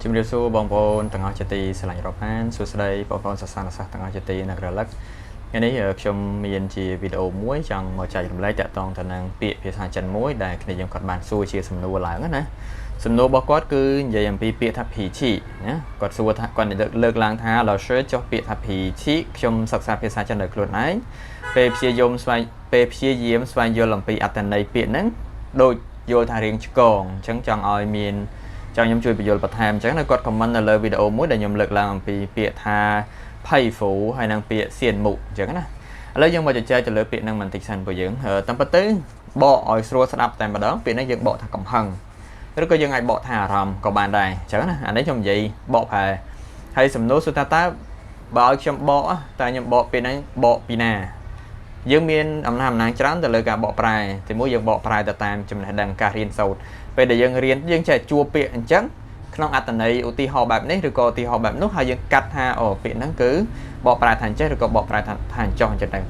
ជំរាបសួរបងប្អូនទាំងអស់ជាទីស្រឡាញ់រាប់អានសួស្តីបងប្អូនសិស្សានុសិស្សទាំងអស់ជាទីអ្នករលឹកថ្ងៃនេះខ្ញុំមានជាវីដេអូមួយចង់មកចែករំលែកតាក់ទងទៅនឹងពាក្យភាសាចិនមួយដែលគ្នាយើងគាត់បានសួរជាសំណួរឡើងណាសំណួររបស់គាត់គឺនិយាយអំពីពាក្យថាភីឈីណាគាត់សួរថាគាត់លើកឡើងថា老师ចុះពាក្យថាភីឈីខ្ញុំសិក្សាភាសាចិនដោយខ្លួនឯងពេលព្យាយាមស្វែងយល់អំពីអត្ថន័យពាក្យហ្នឹងដូចយល់ថារៀងឆ្កងអញ្ចឹងចង់ឲ្យមានចង់ខ្ញុំជួយបញ្យល់បន្ថែមអញ្ចឹងគាត់ comment នៅលើវីដេអូមួយដែលខ្ញុំលើកឡើងអំពីពាក្យថាភ័យហ្វូហើយនិងពាក្យសៀនមុខអញ្ចឹងណាឥឡូវយើងមកជជែកទៅលើពាក្យហ្នឹងបន្តិចសិនព្រោះយើងតាមពិតទៅបកឲ្យស្រួលស្ដាប់តែម្ដងពាក្យហ្នឹងយើងបកថាកំហឹងឬក៏យើងអាចបកថាអារម្មណ៍ក៏បានដែរអញ្ចឹងណាអានេះខ្ញុំនិយាយបកប្រែហើយសំណួរសួរថាតើបើឲ្យខ្ញុំបកតើខ្ញុំបកពាក្យហ្នឹងបកពីណាយើងមានអំណាចច្រើនទៅលើការបកប្រែទីមួយយើងបកប្រែទៅតាមចំណេះដឹងការរៀនសូត្រពេលដែលយើងរៀនយើងចេះជួពាក្យអញ្ចឹងក្នុងអត្ថន័យឧទាហរណ៍បែបនេះឬក៏ឧទាហរណ៍បែបនោះហើយយើងកាត់ថាអូពាក្យហ្នឹងគឺបកប្រែថាអញ្ចេះឬក៏បកប្រែថាអញ្ចោះអញ្ចឹងទៅ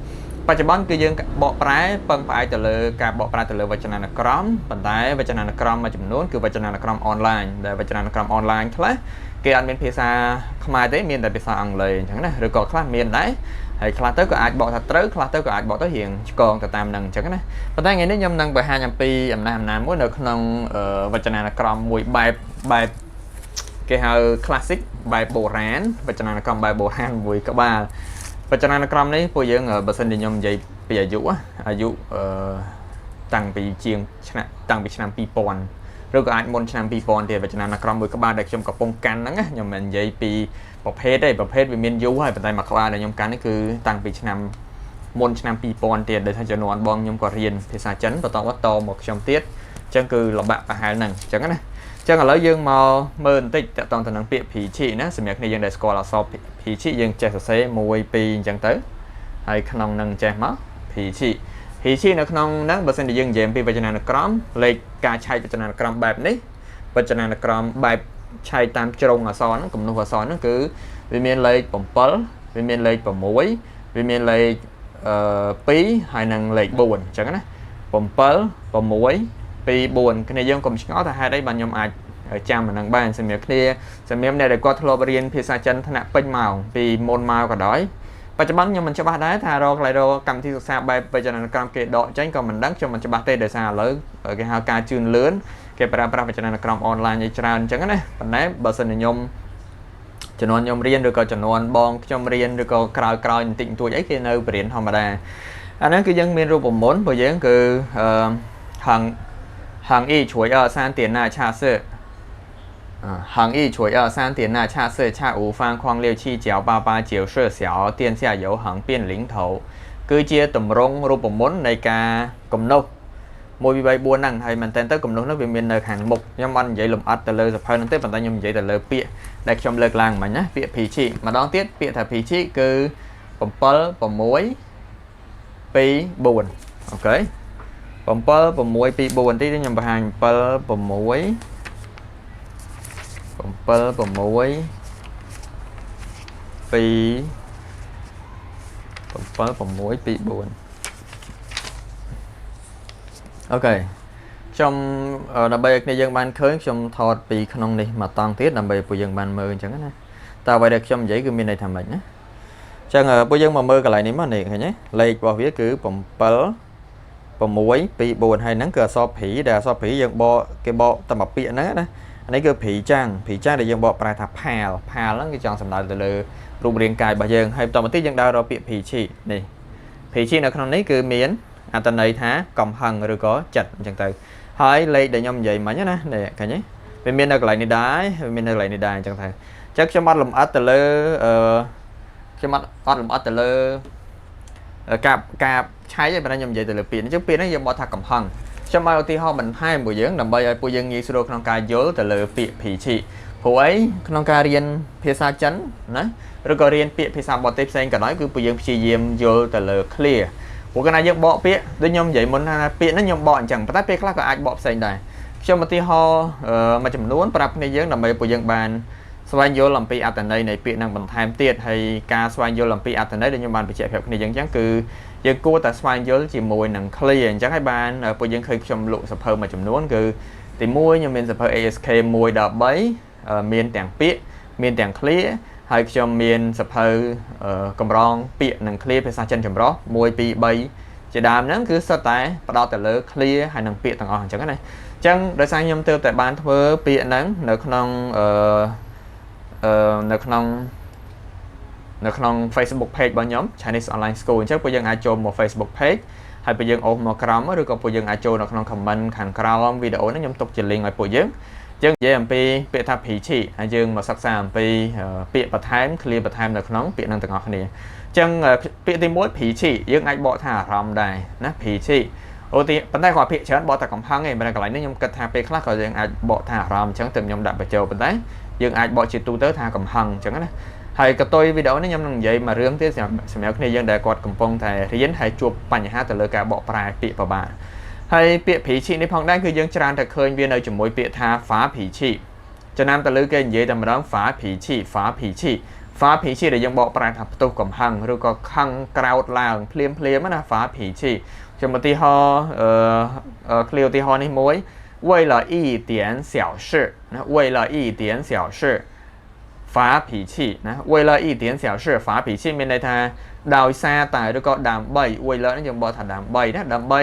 បច្ចុប្បន្នគឺយើងបកប្រែពឹងផ្អែកទៅលើការបកប្រែទៅលើវចនានុក្រមប៉ុន្តែវចនានុក្រមមួយចំនួនគឺវចនានុក្រមអនឡាញដែលវចនានុក្រមអនឡាញខ្លះគេអត់មានភាសាខ្មែរទេមានតែភាសាអង់គ្លេសអញ្ចឹងណាឬក៏ខ្លះមានដែរហើយខ្លះទៅក៏អាចបកថាត្រូវខ្លះទៅក៏អាចបកទៅរៀងឆ្កងទៅតាមនឹងអញ្ចឹងណាប៉ុន្តែថ្ងៃនេះខ្ញុំនឹងបង្ហាញអំពីអំណាចមួយនៅក្នុងវចនានុក្រមមួយបែបគេហៅ classic បែបបុរាណវចនានុក្រមបែបបុរាណមួយក្បាលវចនានុក្រមនេះពួកយើងបើសិនជាខ្ញុំនិយាយពីអាយុតាំងពីឆ្នាំ2000ឬក៏អាចមុនឆ្នាំ2000ទៀតវចនានុក្រមមួយក្បាលដែលខ្ញុំកំពុងកាន់ហ្នឹងខ្ញុំមិននិយាយពីប្រភេទវាមានយូរហើយប៉ុន្តែមួយក្បាលដែលខ្ញុំកាន់នេះគឺតាំងពីមុនឆ្នាំ2000ទៀតដែលថាជំនាន់បងខ្ញុំក៏រៀនភាសាចិនបន្តមកខ្ញុំទៀតអញ្ចឹងគឺលំបាកប្រហែលហ្នឹងអញ្ចឹងណាអញ្ចឹងឥឡូវយើងមកមើលបន្តិចតាក់ទងទៅនឹងពាក្យភីឈីណាសម្រាប់គ្នាយើងដែលស្គាល់អក្សរភីឈីយើងចេះសរសេរ1 2អញ្ចឹងទៅហើយក្នុងនឹងចេះមកភីឈីនៅក្នុងហ្នឹងបើសិនជាយើងនិយាយពីវចនានុក្រមលេខការឆែកវចនានុក្រមបែបនេះវចនានុក្រមបែបឆែកតាមជ្រុងអក្សរហ្នឹងគំនូសអក្សរហ្នឹងគឺវាមានលេខ7វាមានលេខ6វាមានលេខ2ហើយនិងលេខ4អញ្ចឹងណា7 6 2 4គ្នាយើងកុំឆ្ងល់ថាហេតុអីបានខ្ញុំអាចចាំអានឹងបានសម្រាប់អ្នកដែលគាត់ធ្លាប់រៀនភាសាចិនថ្នាក់ពេញម៉ោងពីមុនមកក៏ដោយបច្ចុប្បន្នខ្ញុំមិនច្បាស់ដែរថារកកម្មវិធីសិក្សាបែបវចនានុក្រមគេដកចេញក៏មិនដឹងខ្ញុំមិនច្បាស់ទេដោយសារឥឡូវគេហៅការជឿនលឿនគេប្រើប្រាស់វចនានុក្រមអនឡាញឲ្យច្រើនអញ្ចឹងណាប៉ុន្តែបើសិនជាជំនាន់ខ្ញុំរៀនឬក៏ជំនាន់បងខ្ញុំរៀនឬក៏ក្រោយបន្តិចបន្តួចអីគេនៅបរិញ្ញាធម្មតាអាហ្នឹងគឺយើងមានរូបមន្តរបស់យើងគឺ行一除以二三点那恰是行一除以二三点那恰是恰五方框六七角八八九是小殿下有行变零头គឺជាតម្រង់រូបមន្តនៃការកំណុស1 2 3 4ហ្នឹងហើយមែនតើទៅកំណុសនោះវាមាននៅខាងមុខខ្ញុំអត់និយាយលម្អិតទៅលើសភៅហ្នឹងទេប៉ុន្តែខ្ញុំនិយាយទៅលើពាក្យដែលខ្ញុំលើកឡើងមិញណាពាក្យភីឈីម្ដងទៀតពាក្យថាភីឈីគឺ7 6 2 4អូខេ7 6 2 4ទីខ្ញុំបង្ហាញ7 6 2 4 7 6 2 4អូខេខ្ញុំដើម្បីឲ្យគ្នាយើងបានឃើញខ្ញុំថតពីក្នុងនេះមកតង់ទៀតដើម្បីពួកយើងបានមើលអញ្ចឹងណាតើអ្វីដែលខ្ញុំនិយាយគឺមានន័យថាម៉េចណាអញ្ចឹងពួកយើងមកមើលកន្លែងនេះមកនេះឃើញទេលេខរបស់វាគឺ7 6 2 4ហើយហ្នឹងគឺអក្សរព្រីដែលអក្សរព្រីយើងគេបកតែមួយពាក្យហ្នឹងណាអានេះគឺព្រីចាំងដែលយើងបកប្រែថាផាលហ្នឹងគឺចង់សំដៅទៅលើរូបរាងកាយរបស់យើងហើយបន្តមកទៀតយើងដើររកពាក្យភីឈីនេះភីឈីនៅក្នុងនេះគឺមានអត្ថន័យថាកំហឹងឬក៏ចិត្តអញ្ចឹងទៅហើយលេខដែលខ្ញុំនិយាយមិញណានេះឃើញទេវាមាននៅកន្លែងនេះដែរអញ្ចឹងទៅចឹងខ្ញុំអត់លម្អិតទៅលើការឆែកឯងបើខ្ញុំនិយាយទៅលើពាក្យអញ្ចឹងពាក្យនេះយើងបកថាកំហឹងខ្ញុំឲ្យឧទាហរណ៍បន្ថែមពួកយើងដើម្បីឲ្យពួកយើងងាយស្រួលក្នុងការយល់ទៅលើពាក្យភីឈីព្រោះអីក្នុងការរៀនភាសាចិនណាឬក៏រៀនពាក្យភាសាបរទេសផ្សេងក៏ដោយគឺពួកយើងព្យាយាមយល់ទៅលើ clear ព្រោះកាលណាយើងបកពាក្យដូចខ្ញុំនិយាយមុនថាពាក្យហ្នឹងខ្ញុំបកអញ្ចឹងប៉ុន្តែពេលខ្លះក៏អាចបកផ្សេងដែរខ្ញុំឧទាហរណ៍មួយចំនួនប្រាប់គ្នាយើងដើម្បីពួកយើងបានស្វែងយល់អំពីអត្ថន័យនៃពាក្យហ្នឹងបន្ថែមទៀតហើយការស្វែងយល់អំពីអត្ថន័យដែលខ្ញុំបានបញ្ជាក់ប្រាប់គ្នាយើងអញ្ចឹងគឺយើងគួរតែស្វែងយល់ជាមួយនឹង clear អញ្ចឹងហើយបានពួកយើងឃើញខ្ញុំលក់សភៅមួយចំនួនគឺទី1ខ្ញុំមានសភៅ ASK 1 13 មានទាំងពាក្យមានទាំងឃ្លាហើយខ្ញុំមានសភៅកម្រងពាក្យនិងឃ្លាភាសាចិនចម្រុះ1 2 3ជាដើមហ្នឹងគឺសុទ្ធតែផ្ដោតទៅលើឃ្លាហើយនិងពាក្យទាំងអស់អញ្ចឹងណាអញ្ចឹងដោយសារខ្ញុំទើបតែបានធ្វើពាក្យហ្នឹងនៅក្នុង Facebook page របស់ខ្ញុំ Chinese Online School អញ្ចឹងពួកយើងអាចចូលមក Facebook page ហើយពួកយើងអូសមកក្រោមឬក៏ពួកយើងអាចចូលនៅក្នុង comment ខាងក្រោមវីដេអូនេះខ្ញុំទុកជា link ឲ្យពួកយើងយើងនិយាយអំពីពាក្យថា Pichi ហើយយើងមកសិក្សាអំពីពាក្យបន្ថែម clear បន្ថែមនៅក្នុងពាក្យនឹងទាំងអស់គ្នាអញ្ចឹងពាក្យទី1 Pichi យើងអាចបកថាអារម្មណ៍ដែរណា Pichi អូទីប៉ុន្តែគាត់ពាក្យច្រើនបកតែកំហឹងឯងប៉ុន្តែកន្លែងនេះខ្ញុំគិតថាពេលខ្លះក៏យើងអាចបកថាអារម្មណ៍អញ្ចឹងទើបខ្ញុំដាក់បញ្ចូលប៉ុន្តែយើងអាចបកជាទូទៅថាកំហឹងអញ្ចឹងណាហើយកតុយវីដេអូនេះខ្ញុំនឹងនិយាយមួយរឿងទៀតសម្រាប់គ្នាយើងដែលគាត់កំពុងតែរៀនហើយជួបបញ្ហាទៅលើការបកប្រែពាក្យពិបាកហើយពាក្យ Pichi នេះផងដែរគឺយើងច្រើនតែឃើញវានៅជាមួយពាក្យថា Fa Pichi ចំណាំទៅលើគេនិយាយតែម្ដង Fa Pichi Fa Pichi Fa Pichi ដែលយើងបកប្រែថាផ្ទុះកំហឹងឬក៏ខឹងក្រោតឡើងភ្លាមណា Fa Pichi ខ្ញុំឧទាហរណ៍ឃ្លាឧទាហរណ៍នេះមួយ为了一点小事นะ为了一点小事发脾气นะ为了一点小事发脾气មានន័យថាដោយសារតែឬក៏ដើម្បី为了នេះយើងបកថាដើម្បីណាដើម្បី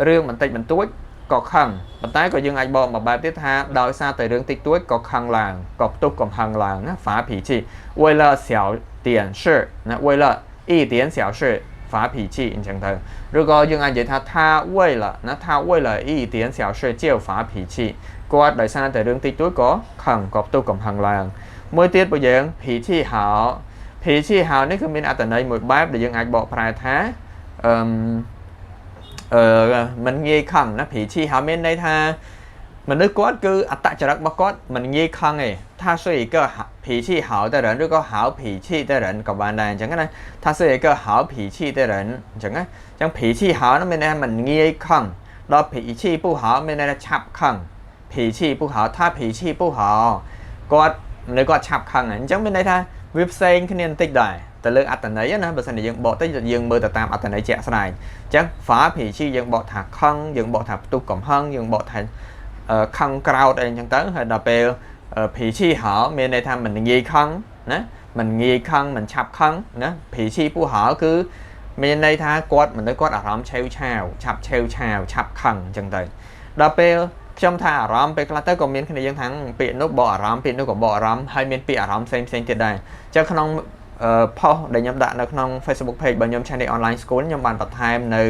រឿងបន្តិចបន្តួចក៏ខឹងប៉ុន្តែក៏យើងអាចបកមួយបែបទៀតថាដោយសារតែរឿងតិចតួចក៏ខឹងឡើងក៏ផ្ទុះកំហឹងឡើងណា发脾气为了小点事นะ为了一点小事发脾气អញ្ចឹងទៅឬក៏យើងអាចនិយាយថា他为了ណា他为了一点小事就发脾气គាត់ដោយសារតែរឿងតិចតួចក៏ខឹងក៏ផ្ទុះកំហឹងឡើងមួយទៀតពួកយើង脾气好脾气好នេះគឺមានអត្ថន័យមួយបែបដែលយើងអាចបកប្រែថាមិនងាយខឹងណា脾气好មានន័យថាមនុស្សគាត់គឺអត្តចរិតរបស់គាត់មិនងាយខឹងទេថា是一个脾气好的人ឬក៏好脾气的人ក៏បានដែរអញ្ចឹងណាថា是一个好脾气的人អញ្ចឹងណាអញ្ចឹង脾气好នោះមានន័យថាមិនងាយខឹងដល់脾气不好មានន័យថាឆាប់ខឹង脾气不好他脾气不好គាត់មនុស្សគាត់ឆាប់ខឹងអញ្ចឹងមានន័យថាវាផ្សេងគ្នាបន្តិចដែរទៅលើអត្ថន័យណាបើសិនជាយើងបកទៅយើងមើលទៅតាមអត្ថន័យជាក់ស្ដែងអញ្ចឹង Fa Pichi យើងបកថាខឹងយើងបកថាផ្ទុះកំហឹងយើងបកថាខឹងក្រោតអីអញ្ចឹងទៅហើយដល់ពេល Pichi ហៅមានន័យថាមិនងាយខឹងណាមិនងាយខឹងមិនឆាប់ខឹងណា Pichi ពូហៅគឺមានន័យថាគាត់មនុស្សគាត់អារម្មណ៍ឆេវឆាវឆាប់ឆេវឆាវឆាប់ខឹងអញ្ចឹងទៅដល់ពេលខ្ញុំថាអារម្មណ៍ពេលខ្លះទៅក៏មានគ្នាយើងថាពាក្យនោះបកអារម្មណ៍ពាក្យនោះក៏បកអារម្មណ៍ហើយមានពាក្យអារម្មណ៍ផ្សេងទៀតដែរអញ្ចឹងក្នុងpost ដែលខ្ញុំដាក់នៅក្នុង Facebook page របស់ខ្ញុំ Chinese Online School ខ្ញុំបានបន្ថែមនៅ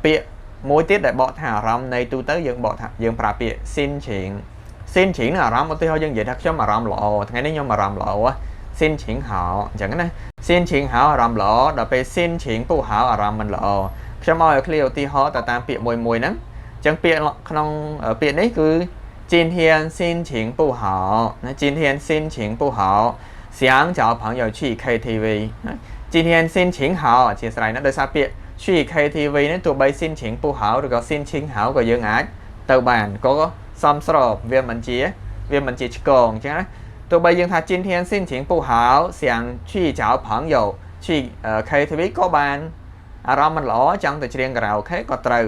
ពាក្យមួយទៀតដែលបកថាអារម្មណ៍នៃទូទៅយើងបកថាយើងប្រើពាក្យ sin ching នឹងអារម្មណ៍ឧទាហរណ៍យើងនិយាយថាខ្ញុំអារម្មណ៍ល្អថ្ងៃនេះខ្ញុំអារម្មណ៍ល្អ sin ching ហៅអញ្ចឹងណា sin ching ហៅអារម្មណ៍ល្អដល់ពេល sin ching ពូហៅអារម្មណ៍មិនល្អខ្ញុំឲ្យ clear ឧទាហរណ៍ទៅតាមពាក្យមួយហ្នឹងអញ្ចឹងពាក្យក្នុងពាក្យនេះគឺ今天心情不好那今天心情不好想找朋友去 KTV 今天心情好អធិស្ឋានណាដោយសារពាក្យ去 KTV នេះទោះបី心情不好ឬក៏心情好ក៏យើងអាចទៅបានក៏សមស្របវាមិនជាឆ្កងអញ្ចឹងណាទោះបីយើងថា今天心情不好想去找朋友去KTV ក៏បានអារម្មណ៍មិនល្អចង់ទៅច្រៀងខារ៉ាអូខេក៏ត្រូវ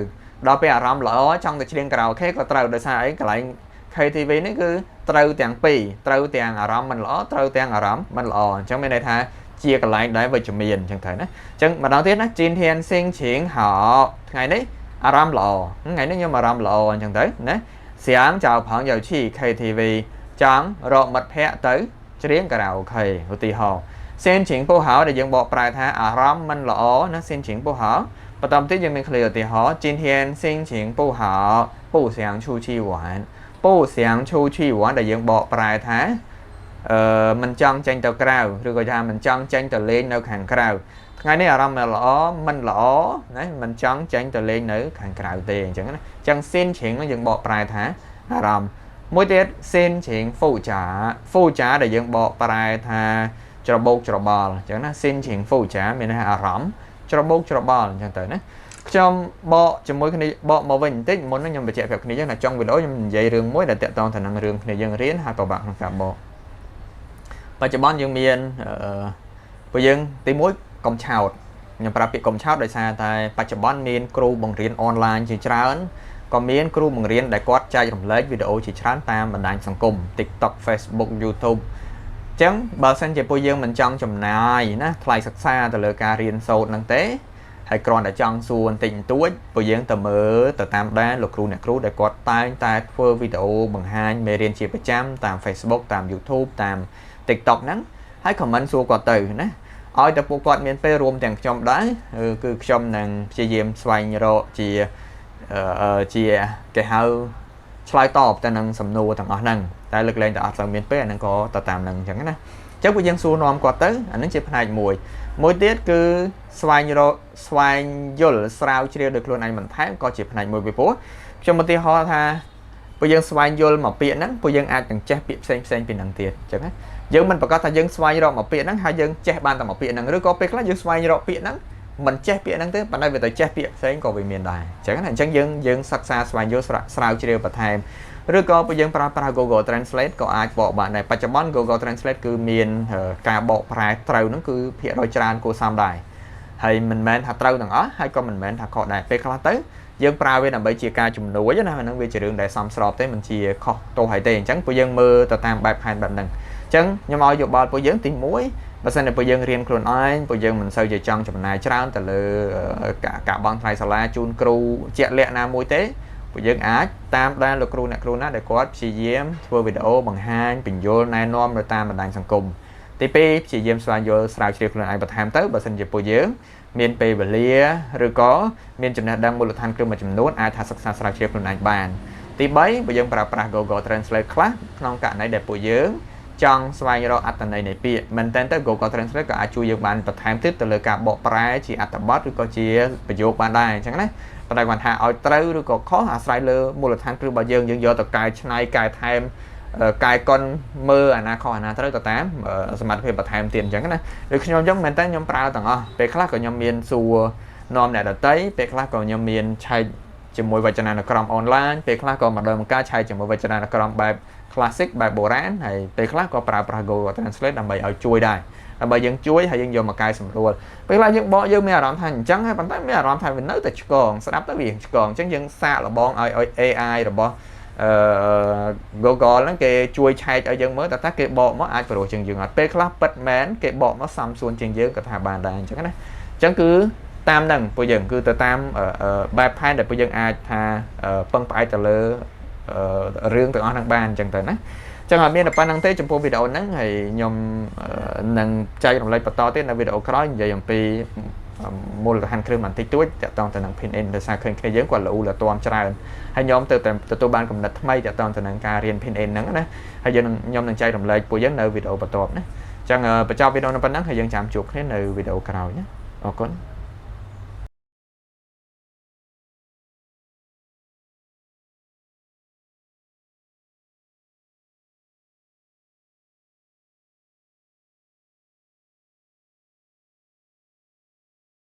ដល់ពេលអារម្មណ៍ល្អចង់ទៅច្រៀងខារ៉ាអូខេក៏ត្រូវដោយសារអីកន្លែង KTV នេះគឺត្រូវទាំងពីរត្រូវទាំងអារម្មណ៍មិនល្អត្រូវទាំងអារម្មណ៍មិនល្អអញ្ចឹងមានន័យថាជាកន្លែងដែលវិជ្ជមានអញ្ចឹងទៅណាអញ្ចឹងម្ដងទៀតណា今天心情好ថ្ងៃនេះអារម្មណ៍ល្អថ្ងៃនេះខ្ញុំអារម្មណ៍ល្អអញ្ចឹងទៅណា想找朋友去 KTV ចង់រកមិត្តភ័ក្តិទៅច្រៀងខារ៉ាអូខេឧទាហរណ៍心情不好ដែលយើងបកប្រែថាអារម្មណ៍មិនល្អណា心情不好បន្តទៀតយើងមានឃ្លាឧទាហរណ៍今天心情不好不想出去玩不想出去玩ដែលយើងបកប្រែថាមិនចង់ចេញទៅក្រៅឬក៏ថាមិនចង់ចេញទៅលេងនៅខាងក្រៅថ្ងៃនេះអារម្មណ៍ល្អមិនល្អណាមិនចង់ចេញទៅលេងនៅខាងក្រៅទេអញ្ចឹងណាអញ្ចឹងសិនជ្រៀងយើងបកប្រែថាអារម្មណ៍មួយទៀតសិនជ្រៀងហ្វូចាដែលយើងបកប្រែថាច្របូកច្របល់អញ្ចឹងណាសិនជ្រៀងហ្វូចាមានន័យថាអារម្មណ៍ច្របូកច្របល់អញ្ចឹងទៅណាខ្ញុំបកជាមួយគ្នាបកមកវិញបន្តិចមុនហ្នឹងខ្ញុំបញ្ជាក់ប្រាប់គ្នាយើងថាចុងវីដេអូខ្ញុំនិយាយរឿងមួយដែលតាក់ទងទៅនឹងរឿងគ្នាយើងរៀនហើយពិបាកក្នុងការបកបច្ចុប្បន្នយើងមានពួកយើងទី1កុំឆោតខ្ញុំប្រាប់ពាក្យកុំឆោតដោយសារតែបច្ចុប្បន្នមានគ្រូបង្រៀនអនឡាញជាច្រើន ក៏មានគ្រូបង្រៀនដែលគាត់ចែករំលែកវីដេអូជាច្រើនតាមបណ្ដាញសង្គម TikTok Facebook YouTube អញ្ចឹងបើសិនជាពួកយើងមិនចង់ចំណាយណាថ្លៃសិក្សាទៅលើការរៀនសូត្រហ្នឹងទេហើយគ្រាន់តែចង់សួរបន្តិចបន្តួចពួកយើងទៅមើលទៅតាមដានលោកគ្រូអ្នកគ្រូដែលគាត់តែងតែធ្វើវីដេអូបង្ហាញមេរៀនជាប្រចាំតាម Facebook តាម YouTube តាម TikTok ហ្នឹងហើយ comment សួរគាត់ទៅណាឲ្យតែពួកគាត់មានពេលរួមទាំងខ្ញុំដែរគឺខ្ញុំនឹងព្យាយាមស្វែងរកជាគេហៅឆ្លើយតបទៅនឹងសំណួរទាំងអស់ហ្នឹងតែលើកលែងតែអត់សូវមានពេលអាហ្នឹងក៏ទៅតាមហ្នឹងអញ្ចឹងណាអញ្ចឹងពួកយើងសួរនាំគាត់ទៅអាហ្នឹងជាផ្នែកមួយទៀតគឺស្វែងយល់ស្រាវជ្រាវដោយខ្លួនឯងបន្ថែមក៏ជាផ្នែកមួយពីព្រោះខ្ញុំឧទាហរណ៍ថាពួកយើងស្វែងយល់មកពាក្យហ្នឹងពួកយើងអាចនឹងចេះពាក្យផ្សេងពីហ្នឹងទៀតអញ្ចឹងណាយើងមិនប្រកាសថាយើងស្វែងរកមកពាក្យហ្នឹងហើយយើងចេះបានតែមកពាក្យហ្នឹងឬក៏ពេលខ្លះយើងស្វែងរកពាក្យហ្នឹងមិនចេះពាក្យហ្នឹងទេប៉ុន្តែវាទៅចេះពាក្យផ្សេងក៏វាមានដែរអញ្ចឹងណាអញ្ចឹងយើងសិក្សាស្វែងយល់ស្រាវជ្រាវបន្ថែមឬក៏ពួកយើងប្រើប្រាស់ Google Translate ក៏អាចបកបានដែរបច្ចុប្បន្ន Google Translate គឺមានការបកប្រែត្រូវហ្នឹងគឺភាគរយច្រើនគួរសមដែរហើយមិនមែនថាត្រូវទាំងអស់ហើយក៏មិនមែនថាខុសដែរពេលខ្លះទៅយើងប្រើវាដើម្បីជាការជំនួយណាហ្នឹងវាជារឿងដែលសមស្របទេមិនជាខុសទោសហើយទេអញ្ចឹងពួកយើងមើលទៅតាមបែបផែនបែបហ្នឹងអញ្ចឹងខ្ញុំឲ្យយោបល់ពួកយើងទី1បើសិនតែពួកយើងរៀនខ្លួនឯងពួកយើងមិនសូវជាចង់ចំណាយច្រើនទៅលើការបង់ថ្លៃសាលាជូនគ្រូជាក់លាក់ណាមួយទេពួកយើងអាចតាមដានលោកគ្រូអ្នកគ្រូណាដែលគាត់ព្យាយាមធ្វើវីដេអូបង្ហាញពន្យល់ណែនាំនៅតាមបណ្ដាញសង្គមទី2ព្យាយាមស្វែងយល់ស្រាវជ្រាវខ្លួនឯងបន្ថែមទៅបើសិនជាពួកយើងមានពេលវេលាឬក៏មានចំណេះដឹងមូលដ្ឋានគ្រឹះមួយចំនួនអាចថាសិក្សាស្រាវជ្រាវខ្លួនឯងបានទី3ពួកយើងប្រើប្រាស់ Google Translate ខ្លះក្នុងករណីដែលពួកយើងចង់ស្វែងរកអត្ថន័យនៃពាក្យមែនតើទៅ Google Translate ក៏អាចជួយយើងបានបន្ថែមទៀតទៅលើការបកប្រែជាអត្ថបទឬក៏ជាប្រយោគបានដែរអញ្ចឹងណាប៉ុន្តែគាត់ថាឲ្យត្រូវឬក៏ខុសអាស្រ័យលើមូលដ្ឋានគ្រឹះរបស់យើងយកទៅកែច្នៃកែថែមកែកុនមើលអាណាខុសអាណាត្រូវទៅតាមសមត្ថភាពបន្ថែមទៀតអញ្ចឹងណាដូចខ្ញុំអញ្ចឹងមែនតើខ្ញុំប្រើទាំងអស់ពេលខ្លះក៏ខ្ញុំមានសួរនាំអ្នកដទៃពេលខ្លះក៏ខ្ញុំមានឆែកជាមួយវចនានុក្រមអនឡាញពេលខ្លះក៏ម្ដងម្កាលឆែកជាមួយវចនានុក្រមបែប classic បែបបុរាណហើយពេលខ្លះក៏ប្រើប្រាស់ Google Translate ដើម្បីឲ្យជួយដែរដើម្បីយើងជួយហើយយើងយកមកកែសម្រួលពេលខ្លះយើងបកយើងមានអារម្មណ៍ថាអញ្ចឹងហើយប៉ុន្តែមានអារម្មណ៍ថាវានៅតែឆ្កងស្ដាប់ទៅវាឆ្កងអញ្ចឹងយើងសាកល្បងឲ្យ AI របស់ Google ហ្នឹងគេជួយឆែកឲ្យយើងមើលតែគេបកមកអាចប្រួសជាងយើងអត់ពេលខ្លះពិតមែនគេបកមកសំសួនជាងយើងក៏ថាបានដែរអញ្ចឹងណាអញ្ចឹងគឺតាមហ្នឹងពួកយើងគឺទៅតាមបែបផែនដែលពួកយើងអាចថាពឹងផ្អែកទៅលើរឿងទាំងអស់ហ្នឹងបានអញ្ចឹងទៅណាចឹងអត់មានតែប៉ុណ្្នឹងទេចំពោះវីដេអូហ្នឹងហើយខ្ញុំនឹងចែករំលែកបន្តទៀតនៅវីដេអូក្រោយនិយាយអំពីមូលដ្ឋានគ្រឹះបន្តិចតួចតាក់ទងទៅនឹង Pin In ដោយសារឃើញគ្នាយើងគាត់ល្អលទាំច្រើនហើយខ្ញុំទៅទទួលបានកំណត់ថ្មីតាក់ទងទៅនឹងការរៀន Pin In ហ្នឹងណាហើយខ្ញុំនឹងចែករំលែកពួកយើងនៅវីដេអូបន្ទាប់ណាចឹងបញ្ចប់វីដេអូនៅប៉ុណ្ណឹងហើយយើងចាំជួបគ្នានៅវីដេអូក្រោយណាអរគុណ